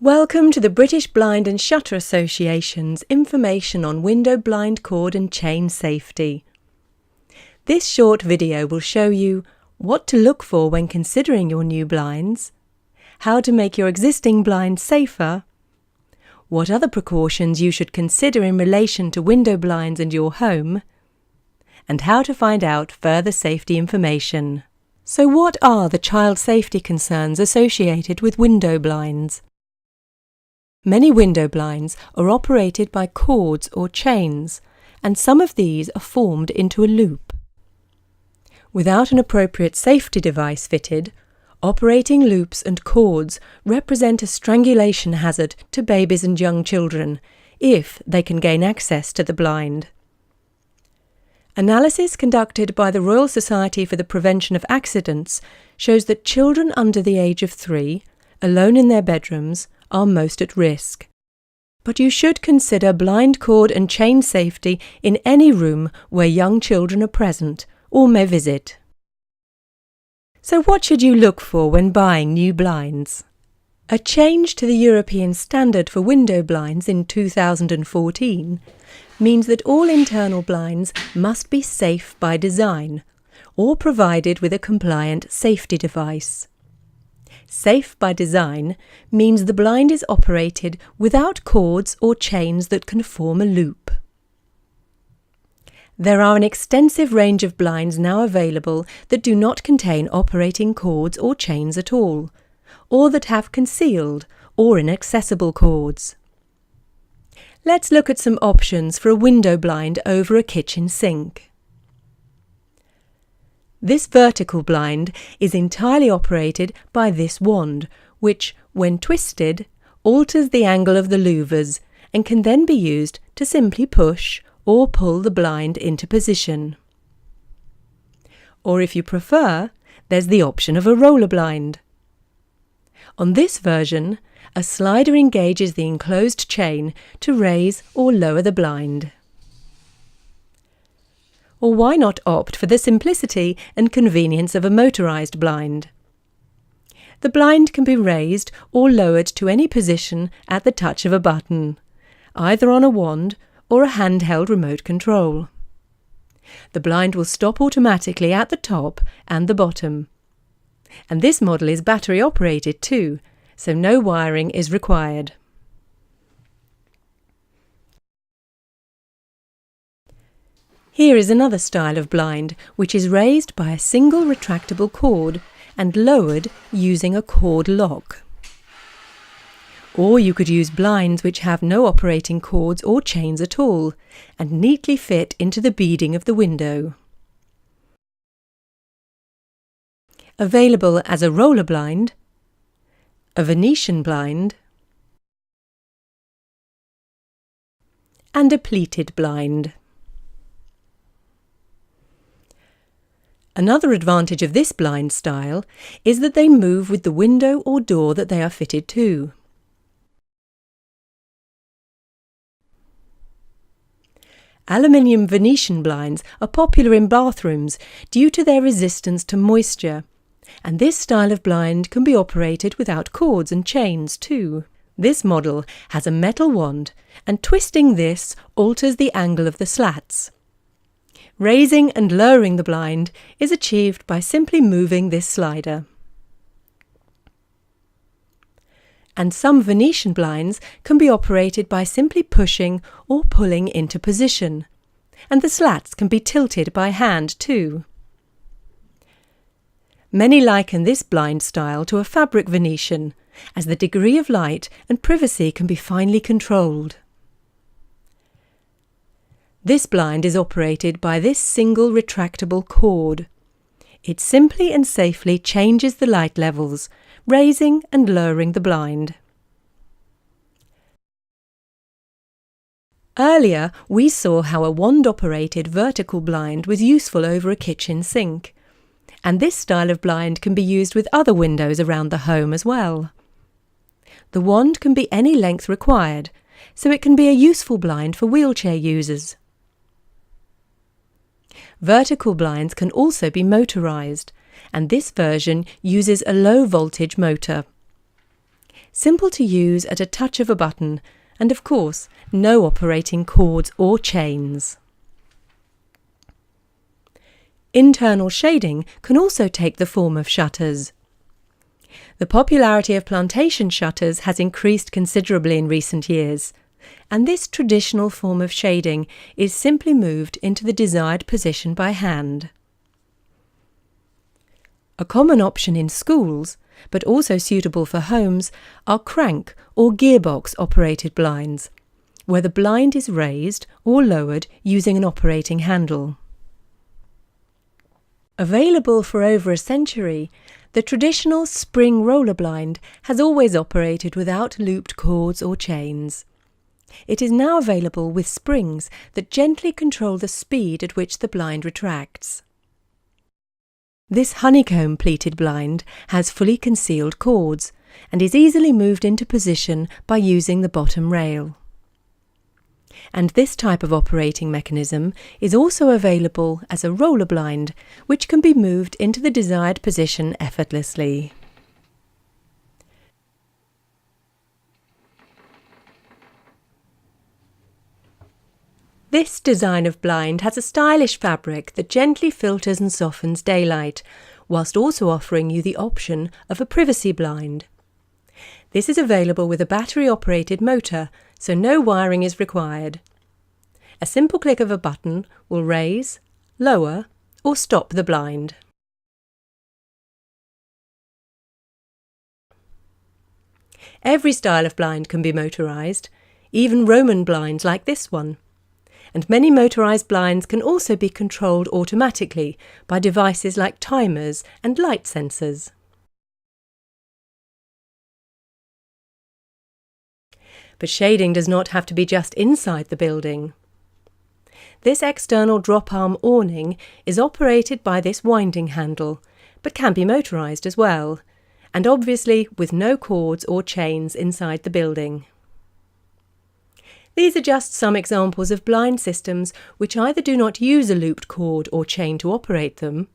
Welcome to the British Blind and Shutter Association's information on window blind cord and chain safety. This short video will show you what to look for when considering your new blinds, how to make your existing blinds safer, what other precautions you should consider in relation to window blinds and your home, and how to find out further safety information. So what are the child safety concerns associated with window blinds? Many window blinds are operated by cords or chains, and some of these are formed into a loop. Without an appropriate safety device fitted, operating loops and cords represent a strangulation hazard to babies and young children, if they can gain access to the blind. Analysis conducted by the Royal Society for the Prevention of Accidents shows that children under the age of 3, alone in their bedrooms, are most at risk. But you should consider blind cord and chain safety in any room where young children are present or may visit. So what should you look for when buying new blinds? A change to the European standard for window blinds in 2014 means that all internal blinds must be safe by design or provided with a compliant safety device. Safe by design means the blind is operated without cords or chains that can form a loop. There are an extensive range of blinds now available that do not contain operating cords or chains at all, or that have concealed or inaccessible cords. Let's look at some options for a window blind over a kitchen sink. This vertical blind is entirely operated by this wand, which, when twisted, alters the angle of the louvers and can then be used to simply push or pull the blind into position. Or if you prefer, there's the option of a roller blind. On this version, a slider engages the enclosed chain to raise or lower the blind. Or why not opt for the simplicity and convenience of a motorised blind? The blind can be raised or lowered to any position at the touch of a button, either on a wand or a handheld remote control. The blind will stop automatically at the top and the bottom. And this model is battery operated too, so no wiring is required. Here is another style of blind, which is raised by a single retractable cord and lowered using a cord lock. Or you could use blinds which have no operating cords or chains at all and neatly fit into the beading of the window. Available as a roller blind, a Venetian blind, and a pleated blind. Another advantage of this blind style is that they move with the window or door that they are fitted to. Aluminium Venetian blinds are popular in bathrooms due to their resistance to moisture, and this style of blind can be operated without cords and chains too. This model has a metal wand, and twisting this alters the angle of the slats. Raising and lowering the blind is achieved by simply moving this slider. And some Venetian blinds can be operated by simply pushing or pulling into position, and the slats can be tilted by hand too. Many liken this blind style to a fabric Venetian, as the degree of light and privacy can be finely controlled. This blind is operated by this single retractable cord. It simply and safely changes the light levels, raising and lowering the blind. Earlier, we saw how a wand-operated vertical blind was useful over a kitchen sink, and this style of blind can be used with other windows around the home as well. The wand can be any length required, so it can be a useful blind for wheelchair users. Vertical blinds can also be motorised, and this version uses a low-voltage motor. simple to use at a touch of a button, and of course, no operating cords or chains. Internal shading can also take the form of shutters. The popularity of plantation shutters has increased considerably in recent years, and this traditional form of shading is simply moved into the desired position by hand. A common option in schools, but also suitable for homes, are crank or gearbox operated blinds, where the blind is raised or lowered using an operating handle. Available for over a century, the traditional spring roller blind has always operated without looped cords or chains. It is now available with springs that gently control the speed at which the blind retracts. This honeycomb pleated blind has fully concealed cords and is easily moved into position by using the bottom rail. And this type of operating mechanism is also available as a roller blind, which can be moved into the desired position effortlessly. This design of blind has a stylish fabric that gently filters and softens daylight, whilst also offering you the option of a privacy blind. This is available with a battery-operated motor, so no wiring is required. A simple click of a button will raise, lower, or stop the blind. Every style of blind can be motorised, even Roman blinds like this one. And many motorised blinds can also be controlled automatically by devices like timers and light sensors. But shading does not have to be just inside the building. This external drop-arm awning is operated by this winding handle, but can be motorised as well, and obviously with no cords or chains inside the building. These are just some examples of blind systems which either do not use a looped cord or chain to operate them,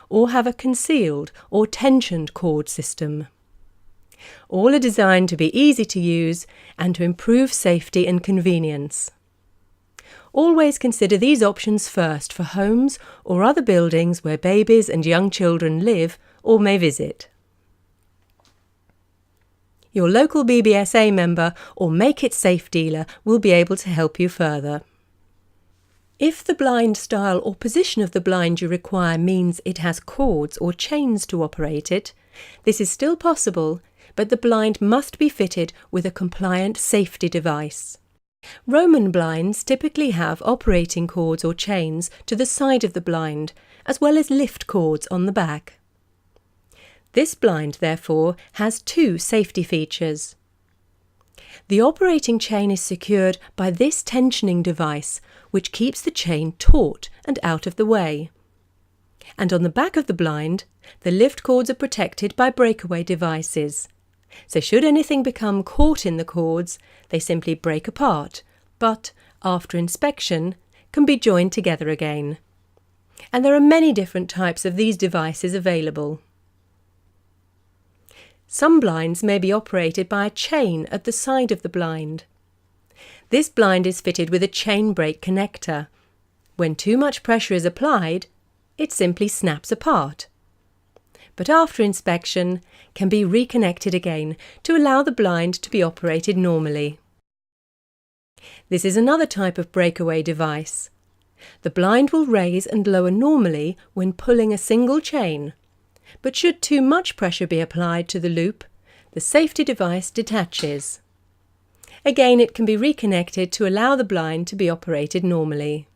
or have a concealed or tensioned cord system. All are designed to be easy to use and to improve safety and convenience. Always consider these options first for homes or other buildings where babies and young children live or may visit. Your local BBSA member or Make It Safe dealer will be able to help you further. If the blind style or position of the blind you require means it has cords or chains to operate it, this is still possible, but the blind must be fitted with a compliant safety device. Roman blinds typically have operating cords or chains to the side of the blind, as well as lift cords on the back. This blind, therefore, has two safety features. The operating chain is secured by this tensioning device, which keeps the chain taut and out of the way. And on the back of the blind, the lift cords are protected by breakaway devices. So should anything become caught in the cords, they simply break apart, but, after inspection, can be joined together again. And there are many different types of these devices available. Some blinds may be operated by a chain at the side of the blind. This blind is fitted with a chain brake connector. When too much pressure is applied, it simply snaps apart. But after inspection, can be reconnected again to allow the blind to be operated normally. This is another type of breakaway device. The blind will raise and lower normally when pulling a single chain, but should too much pressure be applied to the loop, the safety device detaches. Again, it can be reconnected to allow the blind to be operated normally.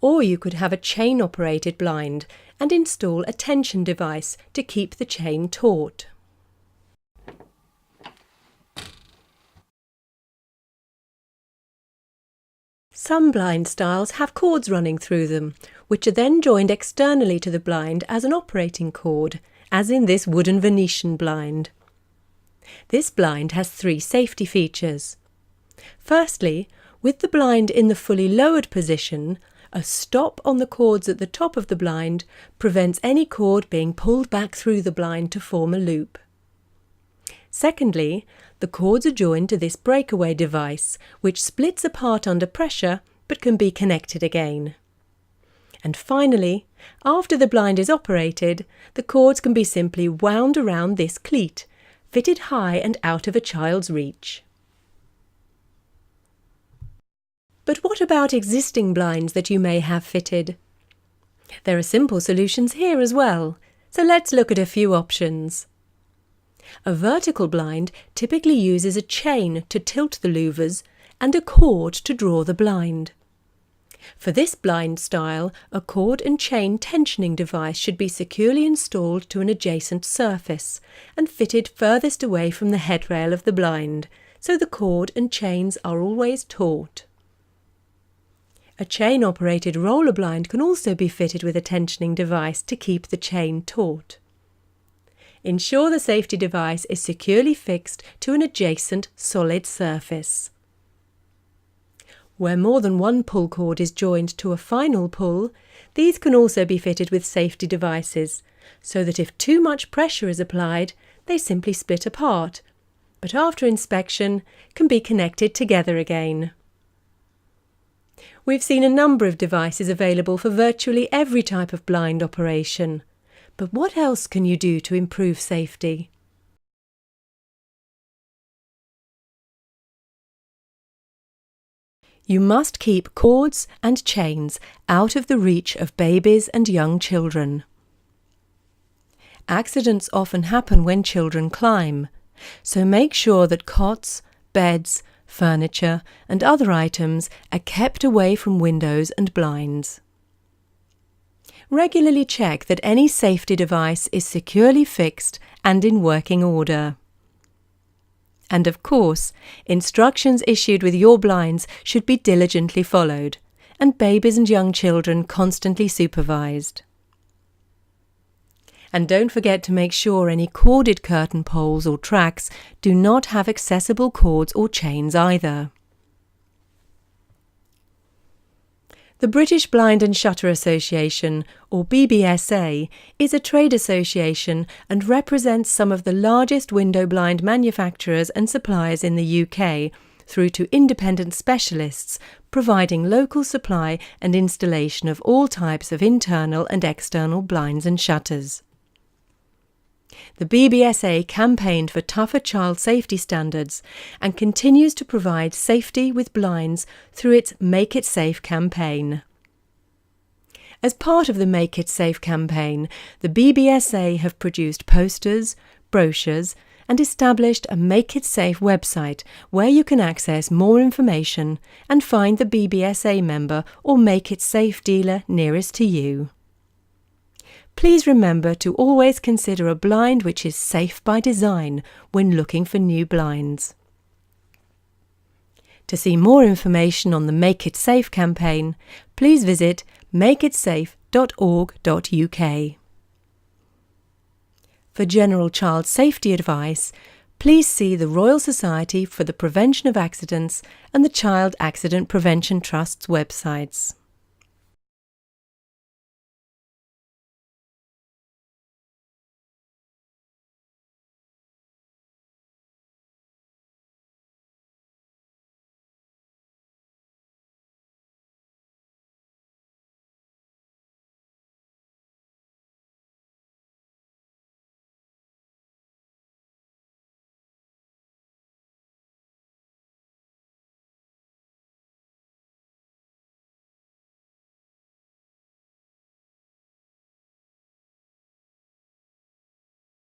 Or you could have a chain-operated blind and install a tension device to keep the chain taut. Some blind styles have cords running through them, which are then joined externally to the blind as an operating cord, as in this wooden Venetian blind. This blind has three safety features. Firstly, with the blind in the fully lowered position, a stop on the cords at the top of the blind prevents any cord being pulled back through the blind to form a loop. Secondly, the cords are joined to this breakaway device, which splits apart under pressure but can be connected again. And finally, after the blind is operated, the cords can be simply wound around this cleat, fitted high and out of a child's reach. But what about existing blinds that you may have fitted? There are simple solutions here as well, so let's look at a few options. A vertical blind typically uses a chain to tilt the louvers and a cord to draw the blind. For this blind style, a cord and chain tensioning device should be securely installed to an adjacent surface and fitted furthest away from the headrail of the blind, so the cord and chains are always taut. A chain-operated roller blind can also be fitted with a tensioning device to keep the chain taut. Ensure the safety device is securely fixed to an adjacent solid surface. Where more than one pull cord is joined to a final pull, these can also be fitted with safety devices, so that if too much pressure is applied, they simply split apart, but after inspection can be connected together again. We've seen a number of devices available for virtually every type of blind operation. But what else can you do to improve safety? You must keep cords and chains out of the reach of babies and young children. Accidents often happen when children climb, so make sure that cots, beds, furniture and other items are kept away from windows and blinds. Regularly check that any safety device is securely fixed and in working order. And of course, instructions issued with your blinds should be diligently followed, and babies and young children constantly supervised. And don't forget to make sure any corded curtain poles or tracks do not have accessible cords or chains either. The British Blind and Shutter Association, or BBSA, is a trade association and represents some of the largest window blind manufacturers and suppliers in the UK, through to independent specialists, providing local supply and installation of all types of internal and external blinds and shutters. The BBSA campaigned for tougher child safety standards and continues to provide safety with blinds through its Make It Safe campaign. As part of the Make It Safe campaign, the BBSA have produced posters, brochures, and established a Make It Safe website where you can access more information and find the BBSA member or Make It Safe dealer nearest to you. Please remember to always consider a blind which is safe by design when looking for new blinds. To see more information on the Make It Safe campaign, please visit makeitsafe.org.uk. For general child safety advice, please see the Royal Society for the Prevention of Accidents and the Child Accident Prevention Trust's websites.